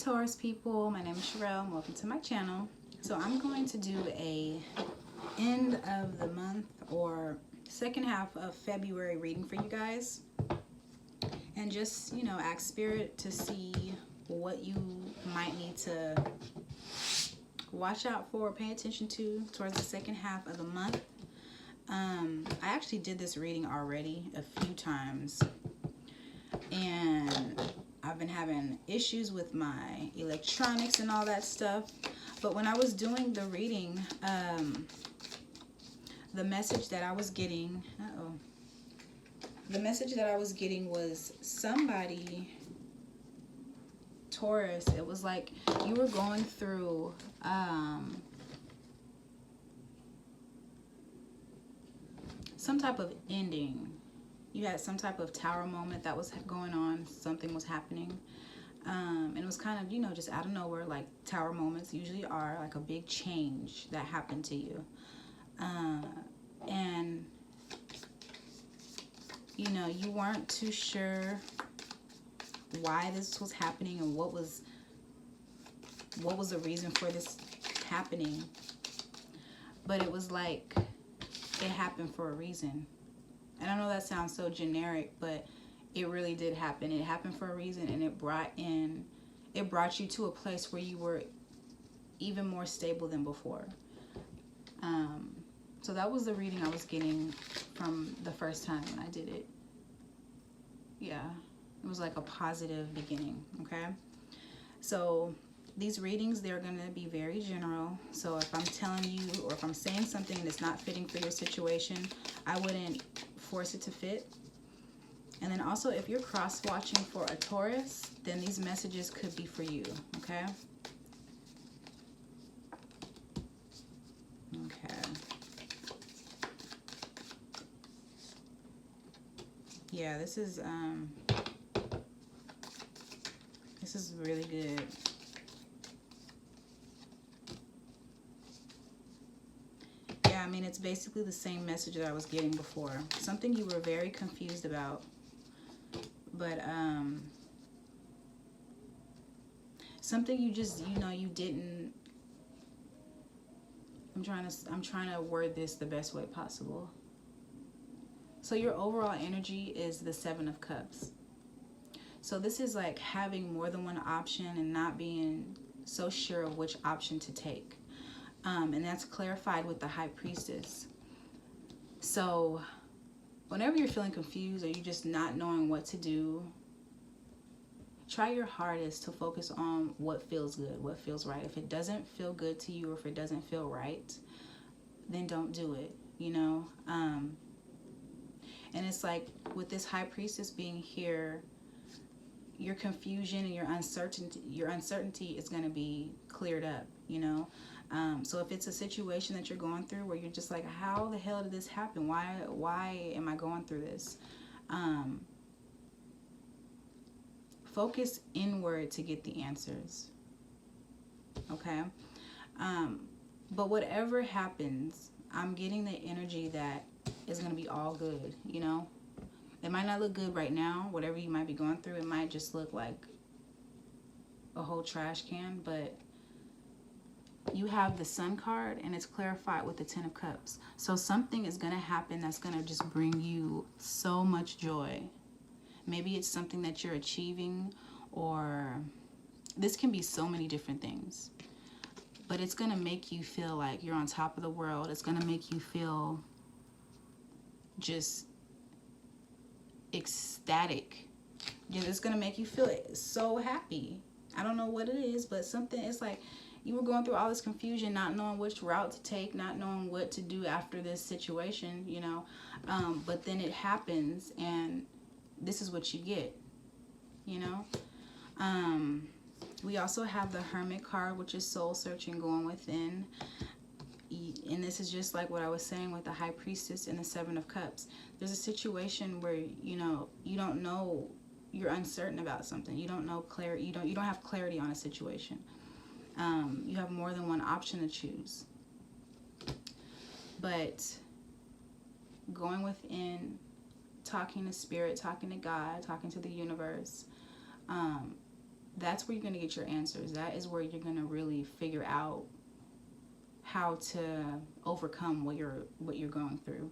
Taurus people, my name is Cherrelle and welcome to my channel. So I'm going to do a end of the month or second half of February reading for you guys, and just, you know, ask spirit to see what you might need to watch out for, pay attention to towards the second half of the month. I actually did this reading already a few times, and I've been having issues with my electronics and all that stuff. But when I was doing the reading, the message that I was getting, the message that I was getting was somebody, Taurus, it was like you were going through some type of ending. You had some type of tower moment that was going on. Something was happening. And it was kind of, you know, just out of nowhere, like tower moments usually are, like a big change that happened to you. And, you know, you weren't too sure why this was happening and what was the reason for this happening. But it was like it happened for a reason. And I know that sounds so generic, but it really did happen. It happened for a reason, and it brought you to a place where you were even more stable than before. So that was the reading I was getting from the first time when I did it. Yeah, it was like a positive beginning, okay? So these readings, they're going to be very general. So if I'm telling you, or if I'm saying something that's not fitting for your situation, I wouldn't force it to fit. And then also, if you're cross-watching for a Taurus, then these messages could be for you, okay? Okay. Yeah, this is really good. Yeah, I mean, it's basically the same message that I was getting before. Something you were very confused about. But something you just, you know, you didn't. I'm trying to word this the best way possible. So your overall energy is the Seven of Cups. So this is like having more than one option and not being so sure of which option to take. And that's clarified with the High Priestess. So whenever you're feeling confused or you're just not knowing what to do, try your hardest to focus on what feels good, what feels right. If it doesn't feel good to you, or if it doesn't feel right, then don't do it, you know? And it's like with this High Priestess being here, your confusion and your uncertainty is going to be cleared up, you know? So if it's a situation that you're going through where you're just like, how the hell did this happen? Why am I going through this? Focus inward to get the answers. Okay? But whatever happens, I'm getting the energy that is going to be all good, you know? It might not look good right now. Whatever you might be going through, it might just look like a whole trash can, but you have the Sun card, and it's clarified with the Ten of Cups. So something is going to happen that's going to just bring you so much joy. Maybe it's something that you're achieving, or this can be so many different things. But it's going to make you feel like you're on top of the world. It's going to make you feel just ecstatic. It's going to make you feel so happy. I don't know what it is, but something, it's like you were going through all this confusion, not knowing which route to take, not knowing what to do after this situation, you know. But then it happens, and this is what you get, you know. We also have the Hermit card, which is soul searching, going within. And this is just like what I was saying with the High Priestess and the Seven of Cups. There's a situation where, you know, you don't know, you're uncertain about something. You don't know clarity. You don't have clarity on a situation. You have more than one option to choose. But going within, talking to spirit, talking to God, talking to the universe, that's where you're going to get your answers. That is where you're going to really figure out how to overcome what you're going through.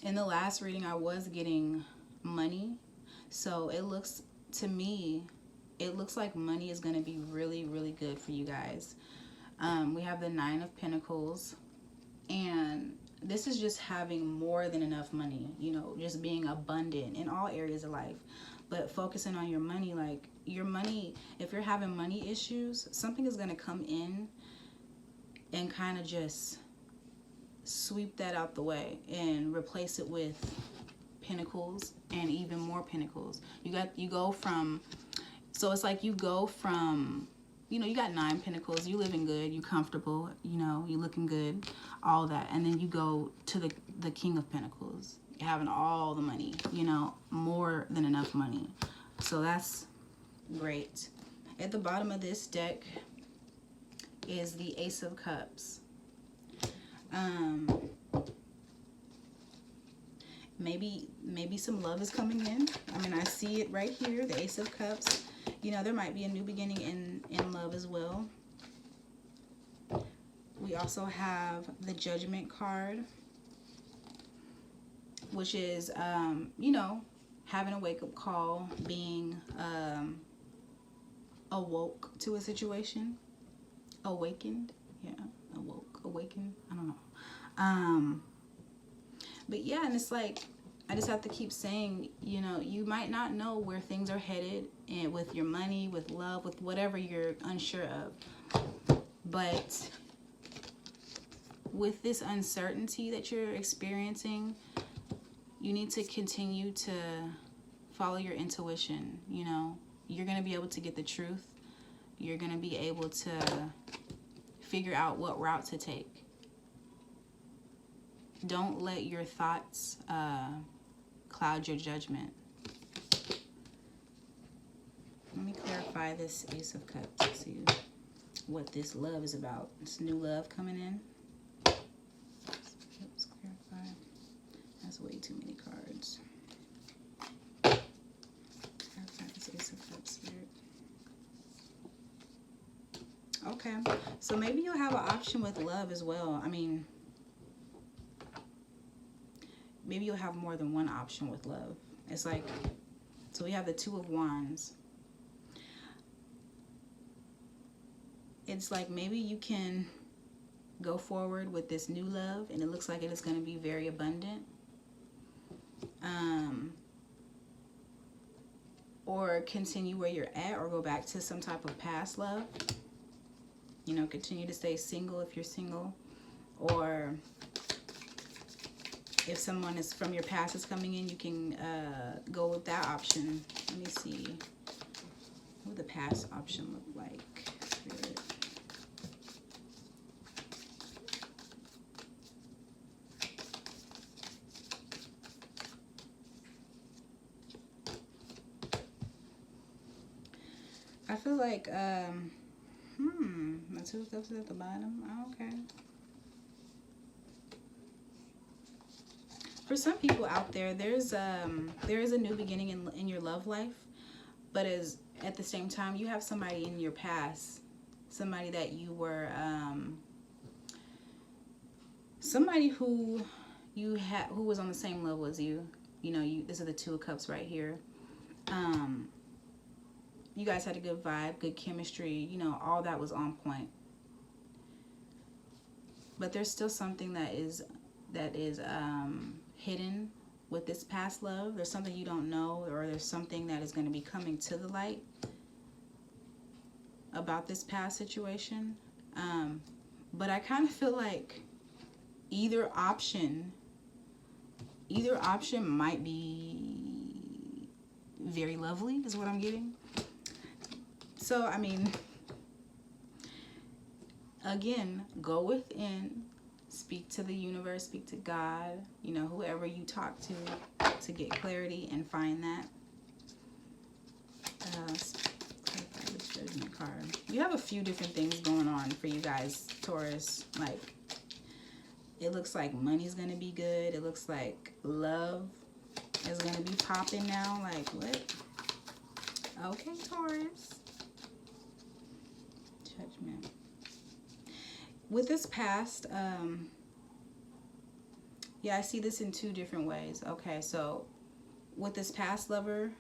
In the last reading, I was getting money. So it looks, to me, it looks like money is going to be really, really good for you guys. We have the 9 of Pentacles, and this is just having more than enough money, you know, just being abundant in all areas of life. But focusing on your money, like your money, if you're having money issues, something is going to come in and kind of just sweep that out the way and replace it with pentacles and even more pentacles. You go from, so it's like you go from, you know, you got 9 pentacles, you living good, you comfortable, you know, you looking good, all that. And then you go to the King of Pentacles, having all the money, you know, more than enough money. So that's great. At the bottom of this deck is the Ace of Cups. Maybe some love is coming in. I mean, I see it right here, the Ace of Cups. You know, there might be a new beginning in love as well. We also have the Judgment card, which is, you know, having a wake-up call, being awoke to a situation. Awakened. Yeah, awoke, awakened. I don't know. But yeah, and it's like, I just have to keep saying, you know, you might not know where things are headed, and with your money, with love, with whatever you're unsure of. But with this uncertainty that you're experiencing, you need to continue to follow your intuition. You know, you're going to be able to get the truth. You're going to be able to figure out what route to take. Don't let your thoughts cloud your judgment. Let me clarify this Ace of Cups to see what this love is about. This new love coming in. Let's clarify. That's way too many cards. Clarify this Ace of Cups, Spirit. Okay, so maybe you'll have an option with love as well. I mean, maybe you'll have more than one option with love. It's like, so we have the 2 of Wands. It's like maybe you can go forward with this new love, and it looks like it is going to be very abundant. Or continue where you're at, or go back to some type of past love. You know, continue to stay single if you're single, or if someone is from your past is coming in, you can go with that option. Let me see. What would the past option look like? Spirit. I feel like, the 2 of Cups is at the bottom. Oh, okay. For some people out there, there is a new beginning in your love life, but at the same time, you have somebody in your past, somebody that you were, somebody who was on the same level as you. You know, this is the 2 of Cups right here. You guys had a good vibe, good chemistry, you know, all that was on point. But there's still something that is hidden with this past love. There's something you don't know, or there's something that is going to be coming to the light about this past situation. But I kind of feel like either option might be very lovely, is what I'm getting. So, I mean, again, go within, speak to the universe, speak to God, you know, whoever you talk to get clarity and find that. Clarify this Judgment card. You have a few different things going on for you guys, Taurus. Like, it looks like money's going to be good. It looks like love is going to be popping now. Like, what? Okay, Taurus. Judgment. With this past, yeah, I see this in two different ways. Okay, so with this past lover,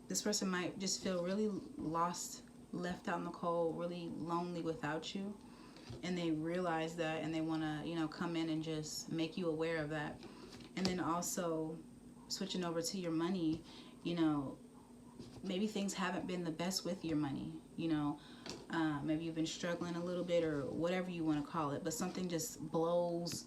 this person might just feel really lost, left out in the cold, really lonely without you. And they realize that, and they want to, you know, come in and just make you aware of that. And then also switching over to your money, you know, maybe things haven't been the best with your money, you know. Maybe you've been struggling a little bit, or whatever you want to call it, but something just blows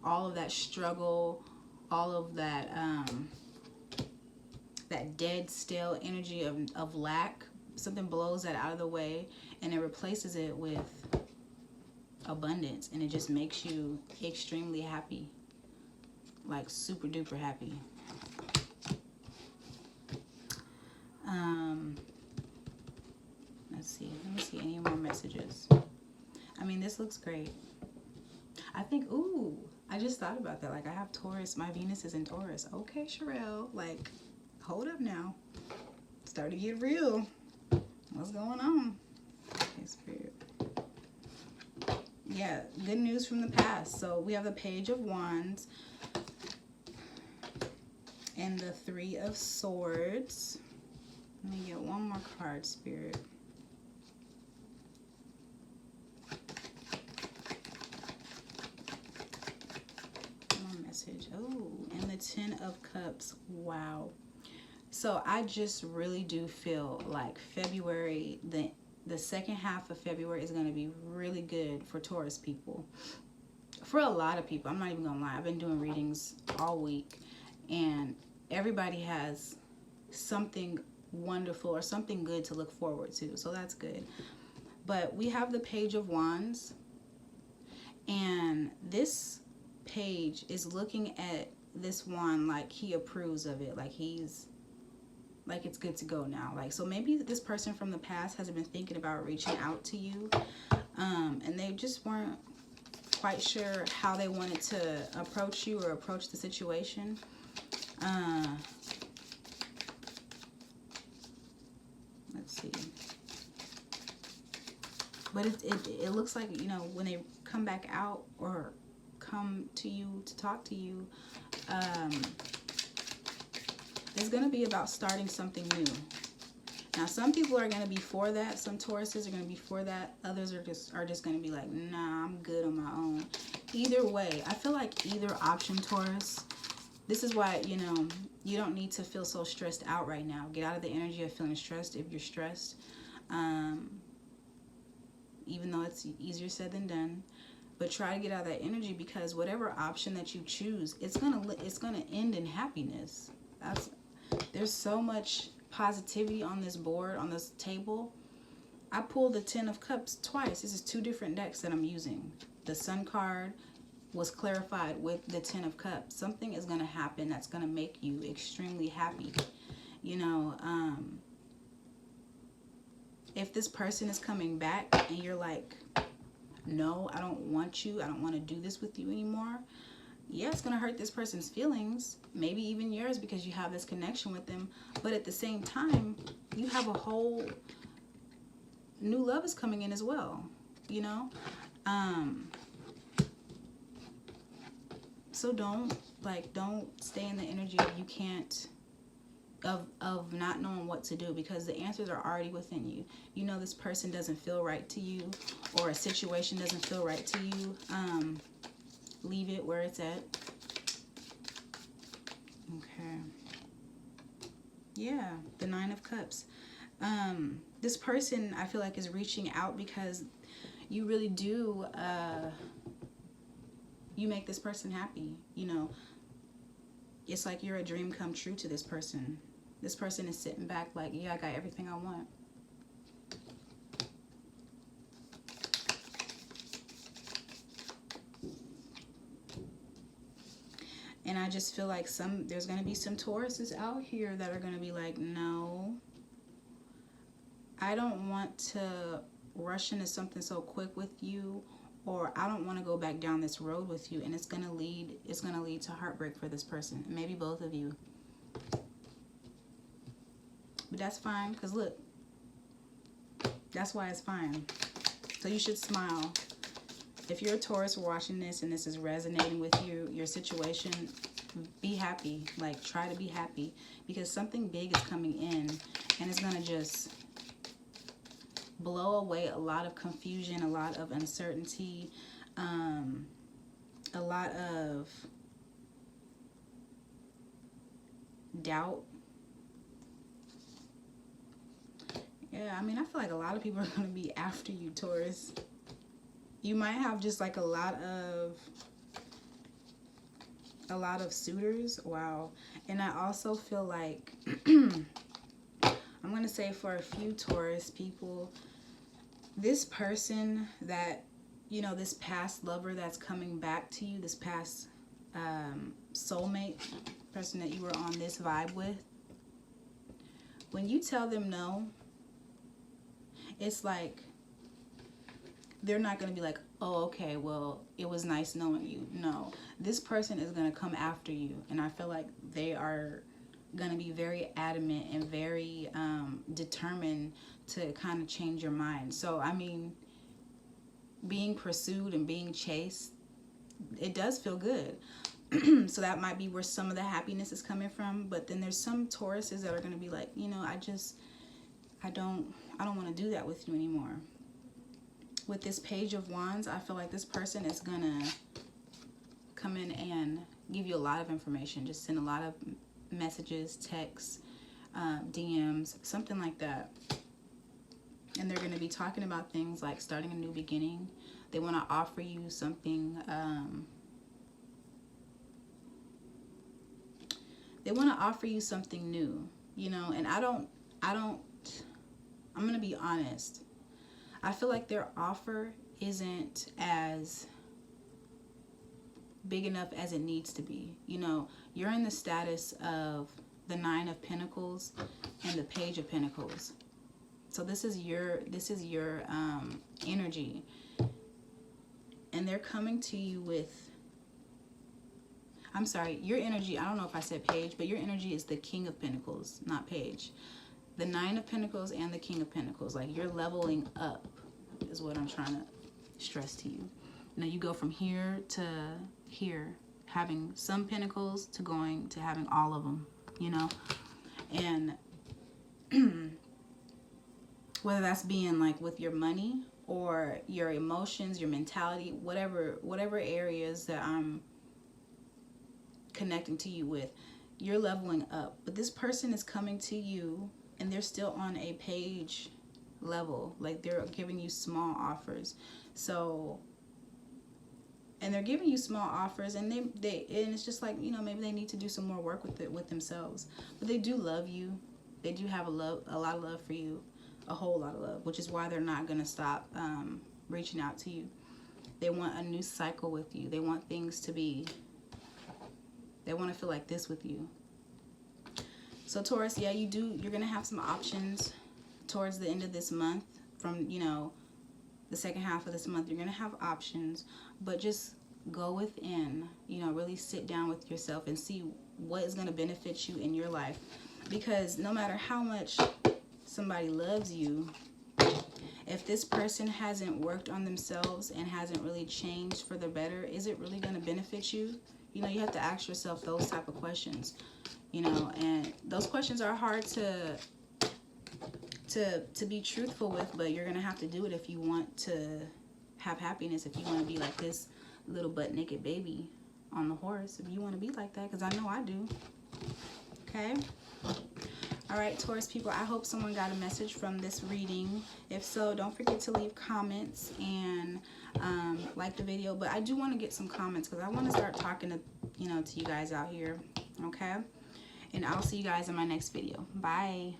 all of that struggle, all of that that dead, stale energy of lack. Something blows that out of the way, and it replaces it with abundance, and it just makes you extremely happy, like super duper happy. Let's see. Let me see any more messages. I mean, this looks great. I think, ooh, I just thought about that. Like, I have Taurus. My Venus is in Taurus. Okay, Cherrelle. Like, hold up now. Start to get real. What's going on? Okay, Spirit. Yeah, good news from the past. So we have the Page of Wands and the Three of Swords. Let me get one more card, Spirit. One message. Oh, and the Ten of Cups. Wow. So I just really do feel like February, the second half of February is going to be really good for Taurus people. For a lot of people. I'm not even going to lie. I've been doing readings all week, and everybody has something wonderful or something good to look forward to. So that's good. But we have the Page of Wands, and this page is looking at this wand like he approves of it, like he's like it's good to go now. Like, so maybe this person from the past hasn't been thinking about reaching out to you, and they just weren't quite sure how they wanted to approach you or approach the situation. Let's see. But it looks like, you know, when they come back out or come to you to talk to you, it's going to be about starting something new. Now, some people are going to be for that. Some Tauruses are going to be for that. Others are just going to be like, nah, I'm good on my own. Either way, I feel like either option, Taurus. This is why, you know, you don't need to feel so stressed out right now. Get out of the energy of feeling stressed if you're stressed. Even though it's easier said than done. But try to get out of that energy, because whatever option that you choose, it's gonna end in happiness. There's so much positivity on this board, on this table. I pulled the Ten of Cups twice. This is two different decks that I'm using. The Sun card was clarified with the Ten of Cups. Something is going to happen that's going to make you extremely happy. You know, if this person is coming back and you're like, no, I don't want you, I don't want to do this with you anymore. Yeah, it's going to hurt this person's feelings, maybe even yours, because you have this connection with them. But at the same time, you have a whole new love is coming in as well, you know? So don't stay in the energy of you can't, of not knowing what to do, because the answers are already within you. You know this person doesn't feel right to you, or a situation doesn't feel right to you. Leave it where it's at. Okay. Yeah, the Nine of Cups. This person, I feel like, is reaching out because you really do, you make this person happy. You know, it's like you're a dream come true to this person. This person is sitting back like, yeah, I got everything I want. And I just feel like there's going to be some Tauruses out here that are going to be like, no, I don't want to rush into something so quick with you, or I don't want to go back down this road with you, and it's going to lead to heartbreak for this person, maybe both of you. But that's fine, because look, that's why it's fine. So you should smile. If you're a Taurus watching this and this is resonating with you, your situation, be happy. Like, try to be happy, because something big is coming in and it's going to just blow away a lot of confusion, a lot of uncertainty, a lot of doubt. Yeah, I mean, I feel like a lot of people are going to be after you, Taurus. You might have just like a lot of suitors. Wow. And I also feel like I'm going to say, for a few Taurus people, this person that, you know, this past lover that's coming back to you, this past soulmate, person that you were on this vibe with, when you tell them no, it's like they're not going to be like, oh, okay, well, it was nice knowing you. No, this person is going to come after you. And I feel like they are going to be very adamant and very determined to kind of change your mind. So, I mean, being pursued and being chased, it does feel good. So that might be where some of the happiness is coming from. But then there's some Tauruses that are going to be like, you know, I don't want to do that with you anymore. With this Page of Wands, I feel like this person is going to come in and give you a lot of information. Just send a lot of messages, texts, DMs, something like that. And they're going to be talking about things like starting a new beginning. They want to offer you something. They want to offer you something new, you know. And I'm going to be honest. I feel like their offer isn't as big enough as it needs to be. You know, you're in the status of the Nine of Pentacles and the Page of Pentacles. So this is your energy. And they're coming to you with, I'm sorry, your energy, I don't know if I said Page, but your energy is the King of Pentacles, not Page. The Nine of Pentacles and the King of Pentacles. Like, you're leveling up is what I'm trying to stress to you. Now you go from here to here, having some pentacles to going to having all of them, you know. And whether that's being like with your money or your emotions, your mentality, whatever areas that I'm connecting to you with, you're leveling up. But this person is coming to you and they're still on a Page level. Like, they're giving you small offers. So, and they're giving you small offers, and and it's just like, you know, maybe they need to do some more work with themselves. But they do love you. They do have a lot of love for you, a whole lot of love, which is why they're not gonna stop reaching out to you. They want a new cycle with you. They want things to be. They want to feel like this with you. So Taurus, yeah, you're gonna have some options towards the end of this month. From, you know, the second half of this month, you're gonna have options, but just go within, you know, really sit down with yourself and see what is gonna benefit you in your life. Because no matter how much somebody loves you, if this person hasn't worked on themselves and hasn't really changed for the better, is it really gonna benefit you? You know, you have to ask yourself those type of questions, you know. And those questions are hard to be truthful with, but you're gonna have to do it if you want to have happiness, if you want to be like this little butt naked baby on the horse, if you want to be like that, because I know I do. Okay. All right, Taurus people, I hope someone got a message from this reading. If so, don't forget to leave comments and like the video. But I do want to get some comments because I want to start talking to, you know, to you guys out here. Okay. And I'll see you guys in my next video. Bye.